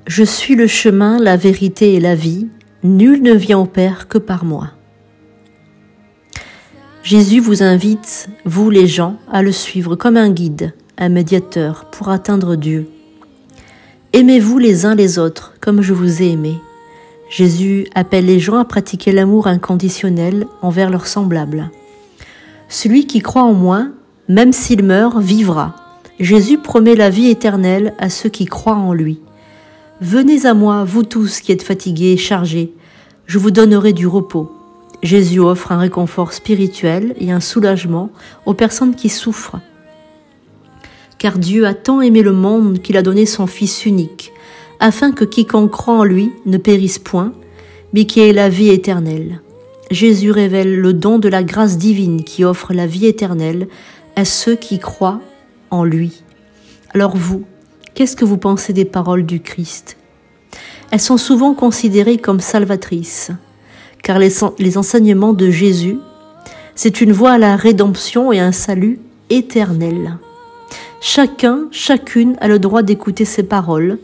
Je suis le chemin, la vérité et la vie. Nul ne vient au Père que par moi. Jésus vous invite, vous les gens, à le suivre comme un guide, un médiateur pour atteindre Dieu. Aimez-vous les uns les autres comme je vous ai aimé. Jésus appelle les gens à pratiquer l'amour inconditionnel envers leurs semblables. Celui qui croit en moi, même s'il meurt, vivra. Jésus promet la vie éternelle à ceux qui croient en lui. Venez à moi, vous tous qui êtes fatigués et chargés, je vous donnerai du repos. Jésus offre un réconfort spirituel et un soulagement aux personnes qui souffrent. Car Dieu a tant aimé le monde qu'il a donné son Fils unique, afin que quiconque croit en lui ne périsse point, mais qu'il ait la vie éternelle. Jésus révèle le don de la grâce divine qui offre la vie éternelle à ceux qui croient en lui. Alors vous, qu'est-ce que vous pensez des paroles du Christ? Elles sont souvent considérées comme salvatrices, car les enseignements de Jésus, c'est une voie à la rédemption et un salut éternel. Chacune a le droit d'écouter ces paroles,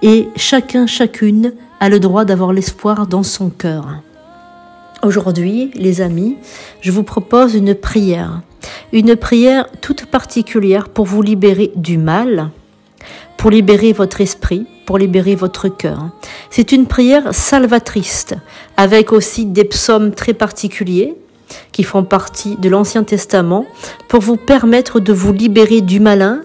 et chacune a le droit d'avoir l'espoir dans son cœur. Aujourd'hui, les amis, je vous propose une prière toute particulière pour vous libérer du mal, pour libérer votre esprit, pour libérer votre cœur. C'est une prière salvatrice, avec aussi des psaumes très particuliers qui font partie de l'Ancien Testament, pour vous permettre de vous libérer du malin,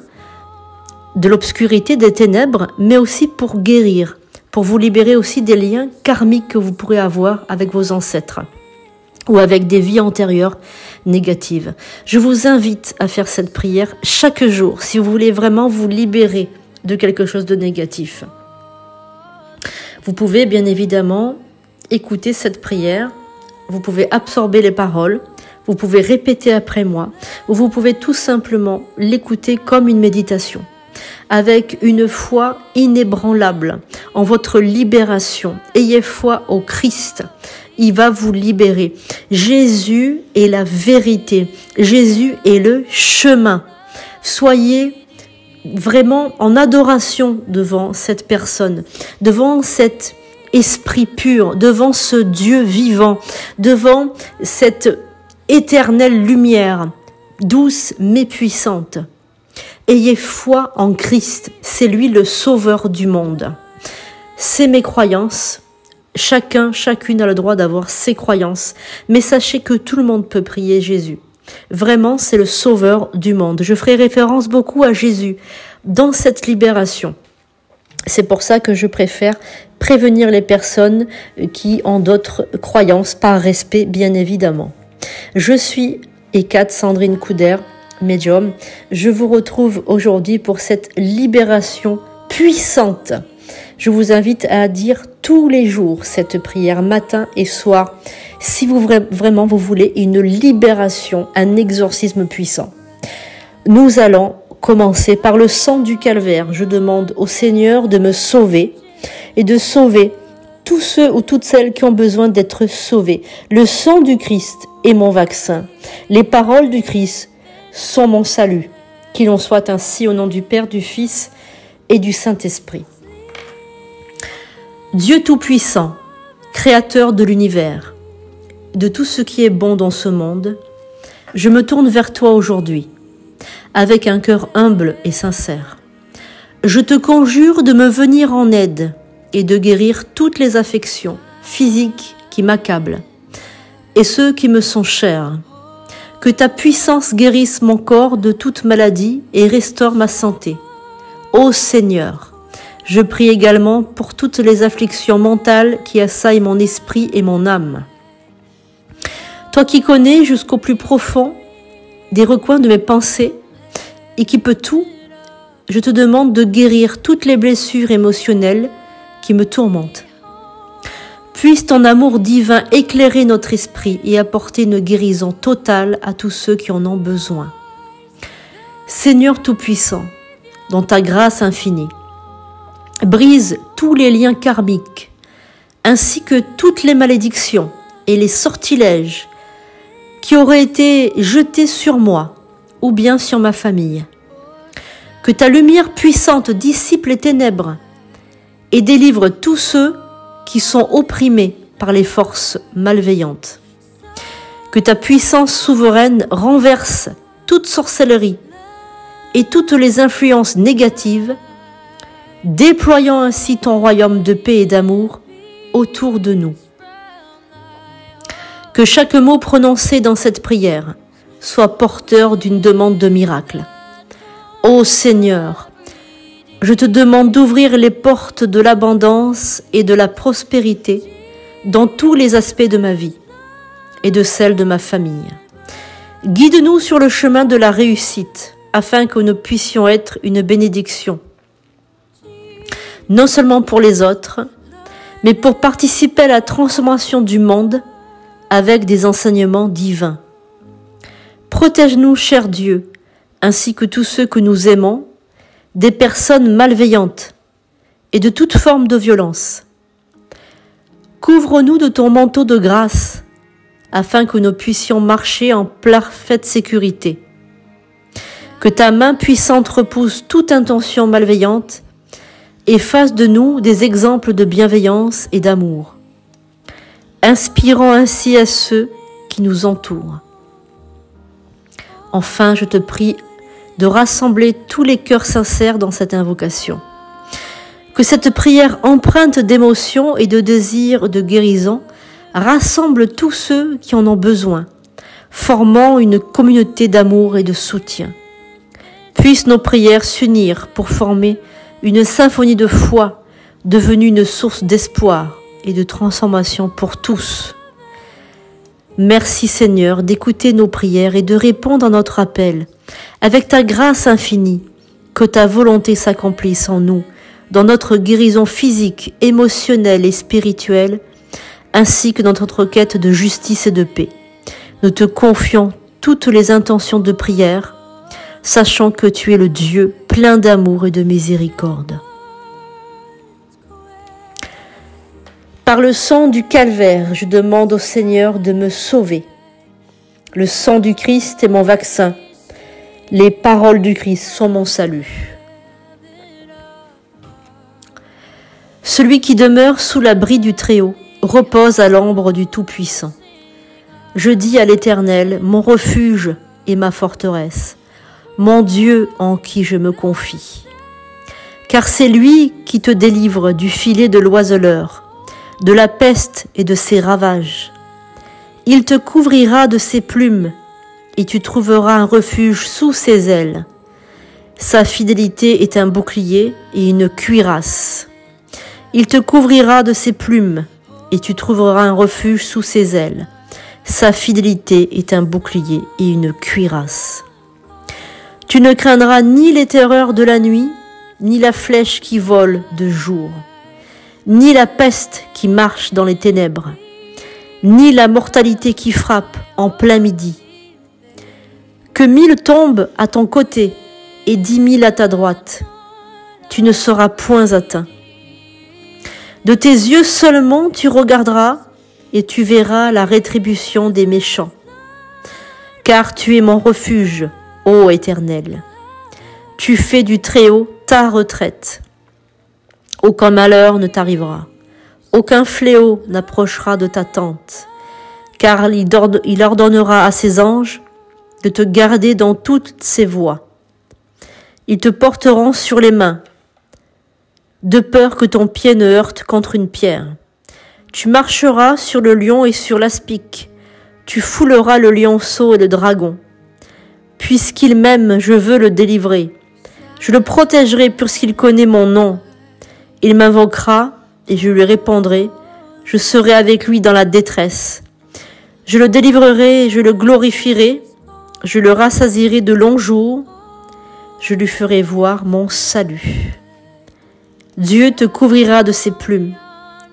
de l'obscurité, des ténèbres, mais aussi pour guérir, pour vous libérer aussi des liens karmiques que vous pourrez avoir avec vos ancêtres ou avec des vies antérieures négatives. Je vous invite à faire cette prière chaque jour si vous voulez vraiment vous libérer de quelque chose de négatif. Vous pouvez bien évidemment écouter cette prière, vous pouvez absorber les paroles, vous pouvez répéter après moi, ou vous pouvez tout simplement l'écouter comme une méditation, avec une foi inébranlable en votre libération. Ayez foi au Christ, il va vous libérer. Jésus est la vérité, Jésus est le chemin. Soyez vraiment en adoration devant cette personne, devant cet esprit pur, devant ce Dieu vivant, devant cette éternelle lumière, douce mais puissante. Ayez foi en Christ, c'est lui le sauveur du monde. C'est mes croyances, chacune a le droit d'avoir ses croyances, mais sachez que tout le monde peut prier Jésus. Vraiment, c'est le sauveur du monde. Je ferai référence beaucoup à Jésus dans cette libération. C'est pour ça que je préfère prévenir les personnes qui ont d'autres croyances, par respect bien évidemment. Je suis Hécate Sandrine Couder, médium. Je vous retrouve aujourd'hui pour cette libération puissante. Je vous invite à dire tous les jours cette prière, matin et soir, si vous vraiment vous voulez une libération, un exorcisme puissant. Nous allons commencer par le sang du calvaire. Je demande au Seigneur de me sauver et de sauver tous ceux ou toutes celles qui ont besoin d'être sauvés. Le sang du Christ est mon vaccin. Les paroles du Christ sont mon salut. Qu'il en soit ainsi au nom du Père, du Fils et du Saint-Esprit. Dieu Tout-Puissant, Créateur de l'univers, de tout ce qui est bon dans ce monde, je me tourne vers toi aujourd'hui, avec un cœur humble et sincère. Je te conjure de me venir en aide et de guérir toutes les affections physiques qui m'accablent et ceux qui me sont chers. Que ta puissance guérisse mon corps de toute maladie et restaure ma santé. Ô Seigneur, je prie également pour toutes les afflictions mentales qui assaillent mon esprit et mon âme. Toi qui connais jusqu'au plus profond des recoins de mes pensées et qui peux tout, je te demande de guérir toutes les blessures émotionnelles qui me tourmentent. Puisse ton amour divin éclairer notre esprit et apporter une guérison totale à tous ceux qui en ont besoin. Seigneur Tout-Puissant, dans ta grâce infinie, brise tous les liens karmiques, ainsi que toutes les malédictions et les sortilèges qui auraient été jetés sur moi ou bien sur ma famille. Que ta lumière puissante dissipe les ténèbres et délivre tous ceux qui sont opprimés par les forces malveillantes. Que ta puissance souveraine renverse toute sorcellerie et toutes les influences négatives, déployant ainsi ton royaume de paix et d'amour autour de nous. Que chaque mot prononcé dans cette prière soit porteur d'une demande de miracle. Ô Seigneur, je te demande d'ouvrir les portes de l'abondance et de la prospérité dans tous les aspects de ma vie et de celle de ma famille. Guide-nous sur le chemin de la réussite afin que nous puissions être une bénédiction, non seulement pour les autres, mais pour participer à la transformation du monde avec des enseignements divins. Protège-nous, cher Dieu, ainsi que tous ceux que nous aimons, des personnes malveillantes et de toute forme de violence. Couvre-nous de ton manteau de grâce, afin que nous puissions marcher en parfaite sécurité. Que ta main puissante repousse toute intention malveillante et fasse de nous des exemples de bienveillance et d'amour, inspirant ainsi à ceux qui nous entourent. Enfin, je te prie de rassembler tous les cœurs sincères dans cette invocation. Que cette prière empreinte d'émotion et de désir de guérison rassemble tous ceux qui en ont besoin, formant une communauté d'amour et de soutien. Puissent nos prières s'unir pour former une symphonie de foi devenue une source d'espoir et de transformation pour tous. Merci Seigneur d'écouter nos prières et de répondre à notre appel. Avec ta grâce infinie, que ta volonté s'accomplisse en nous, dans notre guérison physique, émotionnelle et spirituelle, ainsi que dans notre quête de justice et de paix. Nous te confions toutes les intentions de prière, sachant que tu es le Dieu plein d'amour et de miséricorde. Par le sang du calvaire, je demande au Seigneur de me sauver. Le sang du Christ est mon vaccin. Les paroles du Christ sont mon salut. Celui qui demeure sous l'abri du Très-Haut repose à l'ombre du Tout-Puissant. Je dis à l'Éternel, mon refuge et ma forteresse, mon Dieu en qui je me confie. Car c'est lui qui te délivre du filet de l'oiseleur, de la peste et de ses ravages. Il te couvrira de ses plumes, et tu trouveras un refuge sous ses ailes. Sa fidélité est un bouclier et une cuirasse. Il te couvrira de ses plumes, et tu trouveras un refuge sous ses ailes. Sa fidélité est un bouclier et une cuirasse. Tu ne craindras ni les terreurs de la nuit, ni la flèche qui vole de jour, ni la peste qui marche dans les ténèbres, ni la mortalité qui frappe en plein midi. Que 1000 tombent à ton côté et 10 000 à ta droite, tu ne seras point atteint. De tes yeux seulement tu regarderas et tu verras la rétribution des méchants. Car tu es mon refuge, ô Éternel. Tu fais du Très-Haut ta retraite. Aucun malheur ne t'arrivera, aucun fléau n'approchera de ta tente, car il ordonnera à ses anges de te garder dans toutes ses voies. Ils te porteront sur les mains, de peur que ton pied ne heurte contre une pierre. Tu marcheras sur le lion et sur l'aspic, tu fouleras le lionceau et le dragon. Puisqu'il m'aime, je veux le délivrer. Je le protégerai puisqu'il connaît mon nom. Il m'invoquera et je lui répondrai. Je serai avec lui dans la détresse. Je le délivrerai et je le glorifierai. Je le rassasierai de longs jours. Je lui ferai voir mon salut. Dieu te couvrira de ses plumes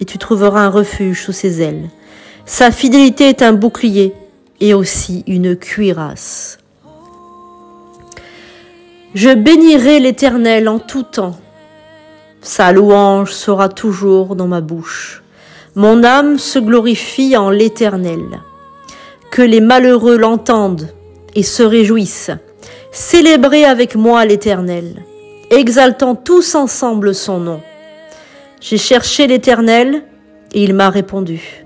et tu trouveras un refuge sous ses ailes. Sa fidélité est un bouclier et aussi une cuirasse. Je bénirai l'Éternel en tout temps. Sa louange sera toujours dans ma bouche. Mon âme se glorifie en l'Éternel. Que les malheureux l'entendent et se réjouissent. Célébrez avec moi l'Éternel, exaltant tous ensemble son nom. J'ai cherché l'Éternel et il m'a répondu.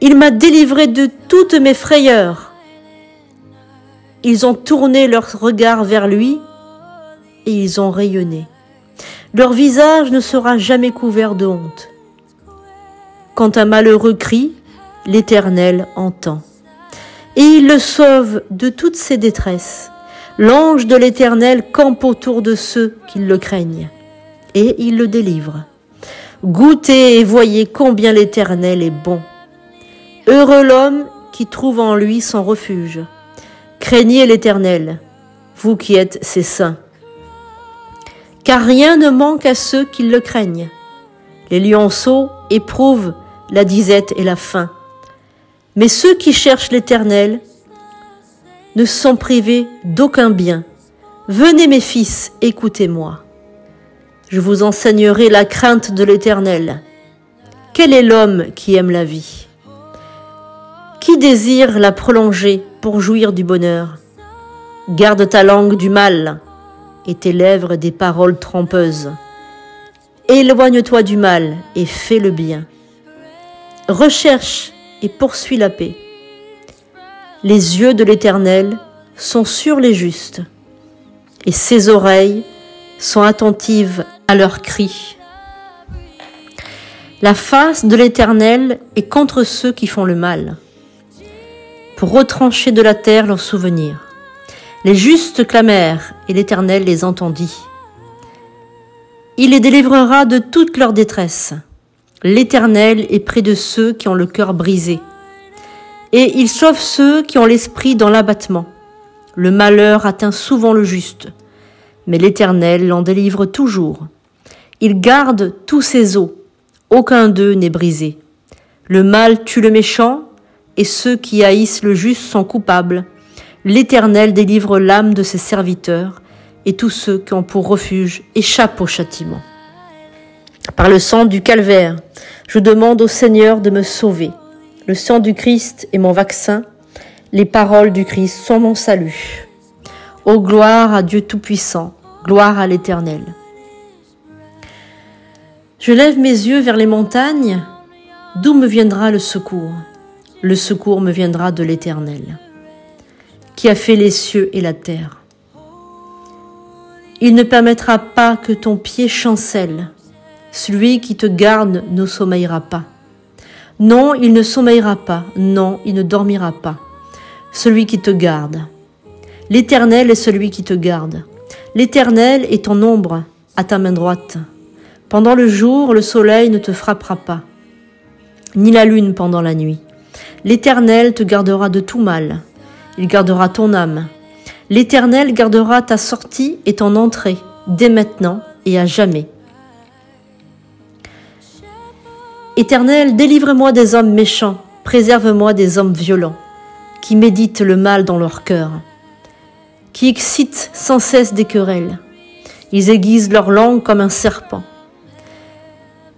Il m'a délivré de toutes mes frayeurs. Ils ont tourné leur regard vers lui et ils ont rayonné. Leur visage ne sera jamais couvert de honte. Quand un malheureux crie, l'Éternel entend. Et il le sauve de toutes ses détresses. L'ange de l'Éternel campe autour de ceux qui le craignent. Et il le délivre. Goûtez et voyez combien l'Éternel est bon. Heureux l'homme qui trouve en lui son refuge. Craignez l'Éternel, vous qui êtes ses saints. Car rien ne manque à ceux qui le craignent. Les lionceaux éprouvent la disette et la faim. Mais ceux qui cherchent l'Éternel ne sont privés d'aucun bien. Venez mes fils, écoutez-moi. Je vous enseignerai la crainte de l'Éternel. Quel est l'homme qui aime la vie? Qui désire la prolonger pour jouir du bonheur? Garde ta langue du mal et tes lèvres des paroles trompeuses. Éloigne-toi du mal et fais le bien. Recherche et poursuis la paix. Les yeux de l'Éternel sont sur les justes et ses oreilles sont attentives à leurs cris. La face de l'Éternel est contre ceux qui font le mal, pour retrancher de la terre leurs souvenirs. Les justes clamèrent, et l'Éternel les entendit. Il les délivrera de toute leur détresse. L'Éternel est près de ceux qui ont le cœur brisé, et il sauve ceux qui ont l'esprit dans l'abattement. Le malheur atteint souvent le juste, mais l'Éternel l'en délivre toujours. Il garde tous ses os, aucun d'eux n'est brisé. Le mal tue le méchant, et ceux qui haïssent le juste sont coupables. L'Éternel délivre l'âme de ses serviteurs, et tous ceux qui ont pour refuge échappent au châtiment. Par le sang du calvaire, je demande au Seigneur de me sauver. Le sang du Christ est mon vaccin, les paroles du Christ sont mon salut. Ô gloire à Dieu Tout-Puissant, gloire à l'Éternel. Je lève mes yeux vers les montagnes, d'où me viendra le secours? Le secours me viendra de l'Éternel, qui a fait les cieux et la terre. Il ne permettra pas que ton pied chancelle. Celui qui te garde ne sommeillera pas. Non, il ne sommeillera pas. Non, il ne dormira pas. Celui qui te garde. L'Éternel est celui qui te garde. L'Éternel est ton ombre à ta main droite. Pendant le jour, le soleil ne te frappera pas, ni la lune pendant la nuit. L'Éternel te gardera de tout mal. Il gardera ton âme. L'Éternel gardera ta sortie et ton entrée, dès maintenant et à jamais. Éternel, délivre-moi des hommes méchants, préserve-moi des hommes violents, qui méditent le mal dans leur cœur, qui excitent sans cesse des querelles. Ils aiguisent leur langue comme un serpent.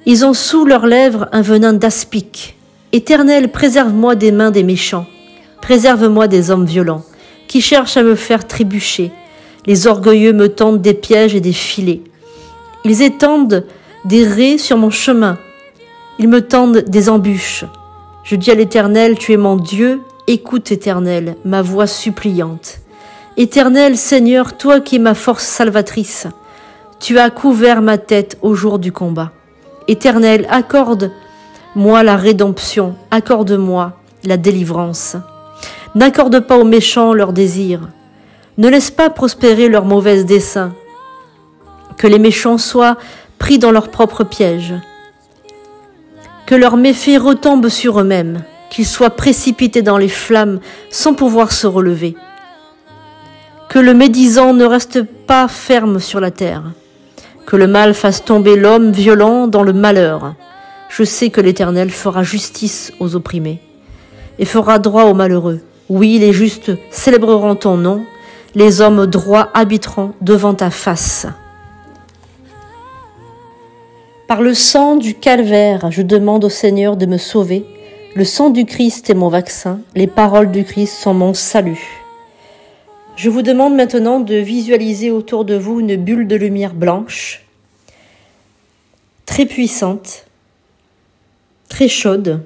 Ils ont sous leurs lèvres un venin d'aspic. Éternel, préserve-moi des mains des méchants. Préserve-moi des hommes violents, qui cherchent à me faire trébucher. Les orgueilleux me tendent des pièges et des filets. Ils étendent des raies sur mon chemin. Ils me tendent des embûches. Je dis à l'Éternel, tu es mon Dieu. Écoute, Éternel, ma voix suppliante. Éternel, Seigneur, toi qui es ma force salvatrice, tu as couvert ma tête au jour du combat. Éternel, accorde-moi la rédemption, accorde-moi la délivrance. N'accorde pas aux méchants leurs désirs. Ne laisse pas prospérer leurs mauvais desseins. Que les méchants soient pris dans leurs propres pièges. Que leurs méfaits retombent sur eux-mêmes. Qu'ils soient précipités dans les flammes sans pouvoir se relever. Que le médisant ne reste pas ferme sur la terre. Que le mal fasse tomber l'homme violent dans le malheur. Je sais que l'Éternel fera justice aux opprimés et fera droit aux malheureux. Oui, les justes célébreront ton nom, les hommes droits habiteront devant ta face. Par le sang du calvaire, je demande au Seigneur de me sauver. Le sang du Christ est mon vaccin, les paroles du Christ sont mon salut. Je vous demande maintenant de visualiser autour de vous une bulle de lumière blanche, très puissante, très chaude,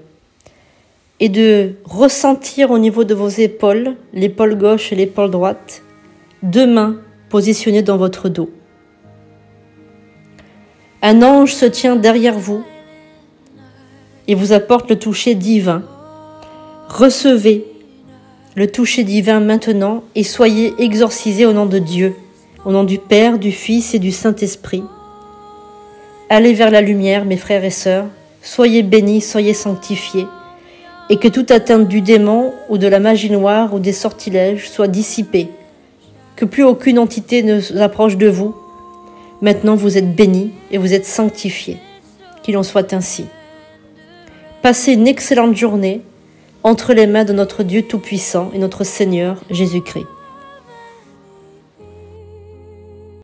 et de ressentir au niveau de vos épaules, l'épaule gauche et l'épaule droite, 2 mains positionnées dans votre dos. Un ange se tient derrière vous et vous apporte le toucher divin. Recevez le toucher divin maintenant et soyez exorcisés au nom de Dieu, au nom du Père, du Fils et du Saint-Esprit. Allez vers la lumière, mes frères et sœurs, soyez bénis, soyez sanctifiés, et que toute atteinte du démon ou de la magie noire ou des sortilèges soit dissipée, que plus aucune entité ne s'approche de vous. Maintenant vous êtes bénis et vous êtes sanctifiés, qu'il en soit ainsi. Passez une excellente journée entre les mains de notre Dieu Tout-Puissant et notre Seigneur Jésus-Christ.